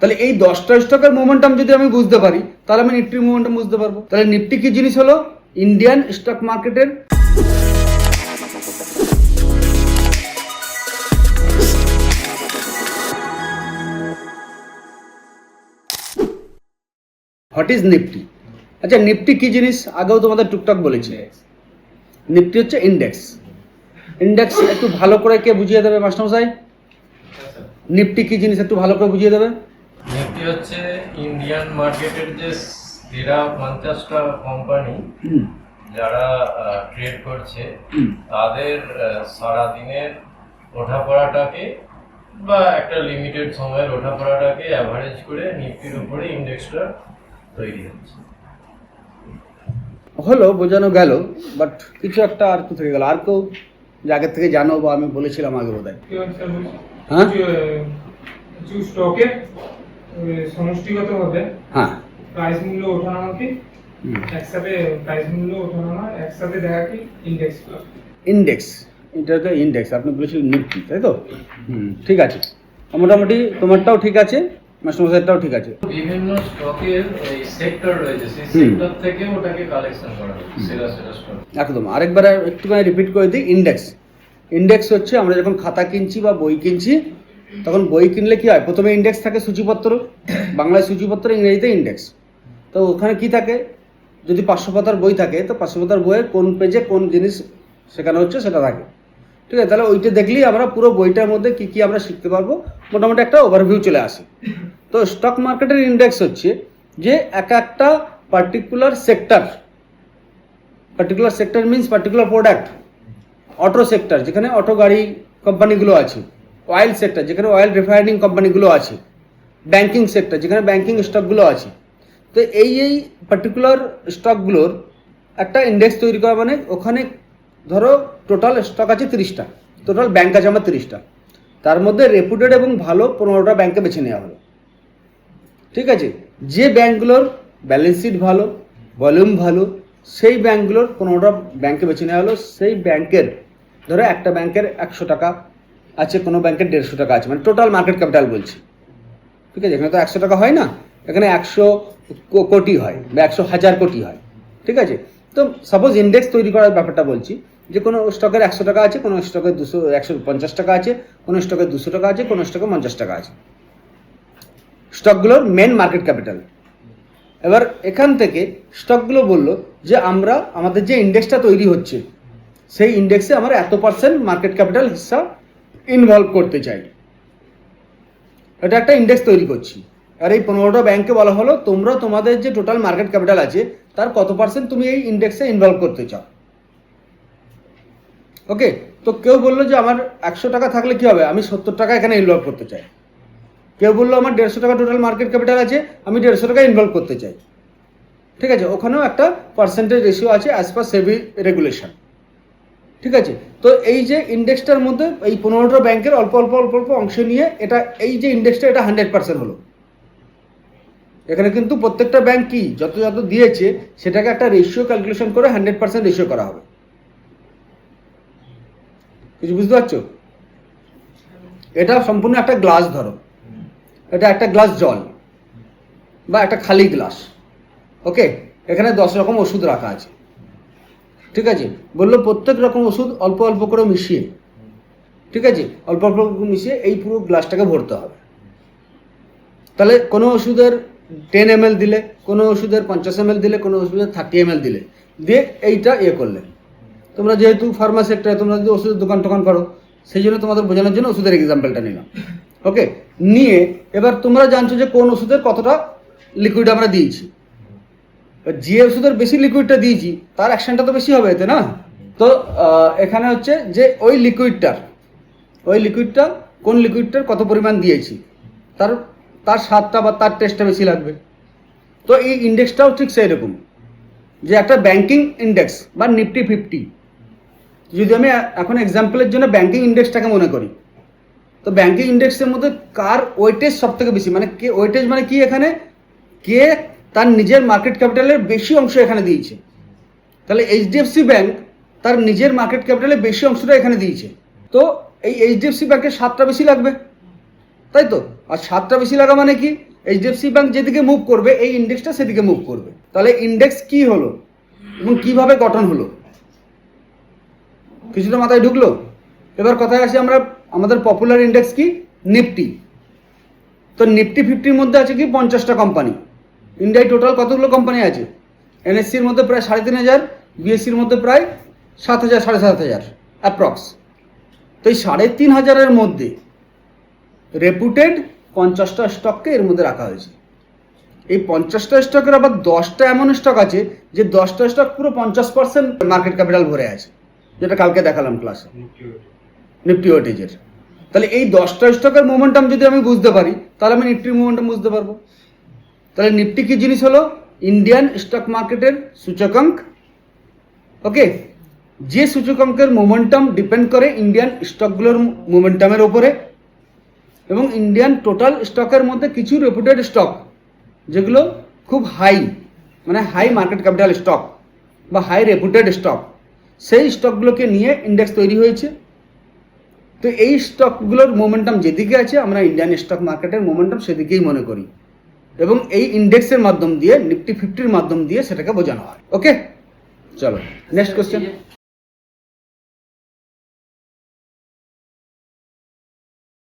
তাহলে এই 10টা স্টকের মোমেন্টাম যদি আমি বুঝতে পারি তাহলে আমি নিফটির মোমেন্টাম বুঝতে পারবো। তাহলে নিফটি কি জিনিস হলো? ইন্ডিয়ান স্টক মার্কেটের হোয়াট ইজ নিফটি। আচ্ছা, নিফটি কি জিনিস আগেও তোমাদের টুকটাক বলেছি। নিফটি হচ্ছে ইন্ডেক্স। ইন্ডেক্স একটু ভালো করে কে বুঝিয়ে দেবে মাস্টারমশাই? নিফটি কি জিনিস একটু ভালো করে বুঝিয়ে দেবে। নিফটি হচ্ছে ইন্ডিয়ান মার্কেটের যে সেরা 50টা কোম্পানি যারা ট্রেড করছে তাদের সারাদিনের ওঠাপড়াটাকে বা একটা লিমিটেড সময়ের ওঠাপড়াটাকে অ্যাভারেজ করে নিফটির উপরে ইন্ডেক্সটা তৈরি হচ্ছে। হলো, বোঝানো গেল, বাট কিছু একটা আর কি থেকে গেল। আর কেউ যে আগের থেকে জানো বা আমি বলেছিলাম আগে বোধ হয়। হ্যাঁ কিছু স্টকের সমষ্টিগতভাবে হ্যাঁ প্রাইস মূল্য ওঠানামাকে একসাথে প্রাইস মূল্য ওঠানামা একসাথে দেখা কি ইন্ডেক্স। ইন্ডেক্স, এটা তো ইন্ডেক্স। আপনি বলেছিলেন নিফটি, তাই তো? ঠিক আছে, মোটামুটি তোমারটাও ঠিক আছে, মাস্টারমশাইটাও ঠিক আছে। বিভিন্ন স্টকের এই সেক্টর রয়েছে, সেই সেক্টর থেকে ওটাকে কালেকশন করা হয় সেরা সেরা স্টক। একদম। আরেকবার একটুখানি রিপিট করে দিই। ইন্ডেক্স, ইন্ডেক্স হচ্ছে আমরা যখন খাতা কিনছি বা বই কিনছি তখন বই কিনলে কি হয়, প্রথমে ইন্ডেক্স থাকে সূচিপত্র, বাংলায় সূচিপত্র, ইংরেজিতে ইন্ডেক্স। তো ওখানে কি থাকে, যদি 500 পাতার বই থাকে তো 500 পাতার বইয়ের কোন পেজে কোন জিনিস শেখানো হচ্ছে সেটা থাকে, ঠিক আছে? তাহলে ওইটা দেখলেই আমরা পুরো বইটার মধ্যে কি কি আমরা শিখতে পারবো, মোটামুটি একটা ওভারভিউ চলে আসে। তো স্টক মার্কেটের ইন্ডেক্স হচ্ছে যে একটা particular sector means particular product. Auto sector, যেখানে অটো গাড়ি কোম্পানিগুলো আছে। অয়েল সেক্টর, যেখানে অয়েল রিফাইনিং কোম্পানিগুলো আছে। ব্যাংকিং সেক্টর, যেখানে ব্যাংকিং স্টকগুলো আছে। তো এই পার্টিকুলার স্টকগুলোর একটা ইন্ডেক্স তৈরি করা, মানে ওখানে ধরো টোটাল স্টক আছে 30টা, টোটাল ব্যাংক আছে আমার 30টা, তার মধ্যে রেপুটেড এবং ভালো 15টা ব্যাংকে বেছে নেওয়া হলো, ঠিক আছে? যে ব্যাংকগুলোর ব্যালেন্স শিট ভালো, ভলিউম ভালো, সেই ব্যাংকগুলোর 15টা ব্যাংকে বেছে নেওয়া হলো। সেই ব্যাংকের ধরো একটা ব্যাংকের 100 টাকা আছে, কোনো ব্যাংকের 150 টাকা আছে, মানে টোটাল মার্কেট ক্যাপিটাল বলছি, ঠিক আছে? এখানে তো 100 টাকা হয় না, এখানে 100 কোটি হয় বা 100,000 কোটি হয়, ঠিক আছে? তো সাপোজ ইন্ডেক্স তৈরি করার ব্যাপারটা বলছি, যে কোনো স্টকের 100 টাকা আছে, কোনো স্টকের 150 টাকা আছে, কোনো স্টকের 200 টাকা আছে, কোনো স্টকে 50 টাকা আছে, স্টকগুলোর মেন মার্কেট ক্যাপিটাল। এবার এখান থেকে স্টকগুলো বললো যে আমরা আমাদের যে ইন্ডেক্সটা তৈরি হচ্ছে সেই ইন্ডেক্সে আমরা এত % মার্কেট ক্যাপিটাল হিস্সা ইনভলভ করতে চাই। এটা একটা ইন্ডেক্স তৈরি করছি। আর এই 15টা ব্যাংকে বলা হলো তোমরা তোমাদের যে টোটাল মার্কেট ক্যাপিটাল আছে তার কত % তুমি এই ইন্ডেক্সে ইনভলভ করতে চাও। ওকে, তো কেউ বললো যে আমার 100 টাকা থাকলে কি হবে, আমি 70 টাকা এখানে ইনভলভ করতে চাই। কেউ বললো আমার 150 টাকা টোটাল মার্কেট ক্যাপিটাল আছে, আমি 150 টাকা ইনভলভ করতে চাই, ঠিক আছে? ওখানেও একটা পার্সেন্টেজ রেশিও আছে অ্যাজ পার সেবি রেগুলেশন, ঠিক আছে? তো এই যে ইন্ডেক্সটার মধ্যে এই 15টা ব্যাংকের অল্প অল্প অল্প অল্প অংশ নিয়ে এটা এই যে ইন্ডেক্সটা এটা 100% হলো। এখানে কিন্তু প্রত্যেকটা ব্যাংক কি যত যত দিয়েছে সেটাকে একটা রেশিও ক্যালকুলেশন করে 100% রেশিও করা হবে। কিছু বুঝতে পারছো? এটা সম্পূর্ণ একটা গ্লাস, ধরো এটা একটা গ্লাস জল বা একটা খালি গ্লাস, ওকে? এখানে 10 রকম ওষুধ রাখা আছে, ঠিক আছে? বললো প্রত্যেক রকম ওষুধ অল্প অল্প করে মিশিয়ে, ঠিক আছে, অল্প অল্প মিশিয়ে এই পুরো গ্লাসটাকে ভরতে হবে। তাহলে কোনো ওষুধের 10 ml দিলে, কোনো ওষুধের 50 ml দিলে, কোনো ওষুধের 30 ml দিলে, দিয়ে এইটা করলে তোমরা যেহেতু ফার্মা সেক্টরে তোমরা যদি ওষুধের দোকান টোকান করো সেই জন্য তোমাদের বোঝানোর জন্য ওষুধের এক্সাম্পলটা নিলাম, ওকে? নিয়ে এবার তোমরা জানছো যে কোন ওষুধের কতটা লিকুইড আমরা দিয়েছি। যে ওষুধের বেশি লিকুইডটা দিয়েছি তার অ্যাকশনটা তো বেশি হবে এতে, না? তো এখানে হচ্ছে যে ওই লিকুইডটা কোন লিকুইডটার কত পরিমাণ দিয়েছি তার স্বাদটা বা তার টেস্টটা বেশি লাগবে। তো এই ইন্ডেক্সটাও ঠিক সেই রকম, যে একটা ব্যাংকিং ইন্ডেক্স বা নিফটি 50, যদি আমি এখন এক্সাম্পলের জন্য ব্যাংকিং ইন্ডেক্সটাকে মনে করি, তো ব্যাংকিং ইন্ডেক্সের মধ্যে কার ওয়েটেজ সব থেকে বেশি, মানে কে ওয়েটেজ মানে কি, এখানে কে তার নিজের মার্কেট ক্যাপিটালের বেশি অংশ এখানে দিয়েছে। তাহলে এইচডিএফসি ব্যাংক তার নিজের মার্কেট ক্যাপিটালের বেশি অংশটা এখানে দিয়েছে। তো এই এইচডিএফসি ব্যাংকের 7টা বেশি লাগবে, তাই তো? আর 7টা বেশি লাগা মানে কি, এইচডিএফসি ব্যাংক যেদিকে মুভ করবে এই ইন্ডেক্সটা সেদিকে মুভ করবে। তাহলে ইন্ডেক্স কি হলো এবং কিভাবে গঠন হলো কিছুটা মাথায় ঢুকলো? এবার কথায় আসি আমরা, আমাদের পপুলার ইন্ডেক্স কি? নিফটি। তো নিফটি 50-র মধ্যে আছে কি 50টা কোম্পানি। ইন্ডিয়ায় টোটাল কতগুলো কোম্পানি আছে? এনএসসির মধ্যে প্রায় 3500, বিএসসির মধ্যে প্রায় 7000 7500 অ্যাপ্রক্স। তো এই 3500-এর মধ্যে রেপুটেড 50টা স্টককে এর মধ্যে রাখা হয়েছে। এই 50টা স্টকের আবার 10টা এমন স্টক আছে যে 10টা স্টক পুরো 50% মার্কেট ক্যাপিটাল ভরে আছে, যেটা কালকে দেখালাম ক্লাসে নিফটি ওয়েটেজের। তাহলে এই 10টা স্টকের মোমেন্টাম যদি আমি বুঝতে পারি তাহলে আমি নিফটির মোমেন্টাম বুঝতে পারবো। তাহলে নিফটি কি জিনিস হলো? ইন্ডিয়ান স্টক মার্কেটের সূচকাঙ্ক। ওকে, যে সূচকাঙ্কের মোমেন্টাম ডিপেন্ড করে ইন্ডিয়ান স্টকগুলোর মোমেন্টামের ওপরে, এবং ইন্ডিয়ান টোটাল স্টকের মধ্যে কিছু রেপুটেড স্টক যেগুলো খুব হাই, মানে হাই মার্কেট ক্যাপিটাল স্টক বা হাই রেপুটেড স্টক, সেই স্টকগুলোকে নিয়ে ইন্ডেক্স তৈরি হয়েছে। তো এই স্টকগুলোর মোমেন্টাম যেদিকে আছে আমরা ইন্ডিয়ান স্টক মার্কেটের মোমেন্টাম সেদিকেই মনে করি, এবং এই ইন্ডেক্সের মাধ্যম দিয়ে নিফটি 50-র মাধ্যম দিয়ে সেটাকে বোঝানো হয়। ওকে, চলো নেক্সট কোশ্চেন।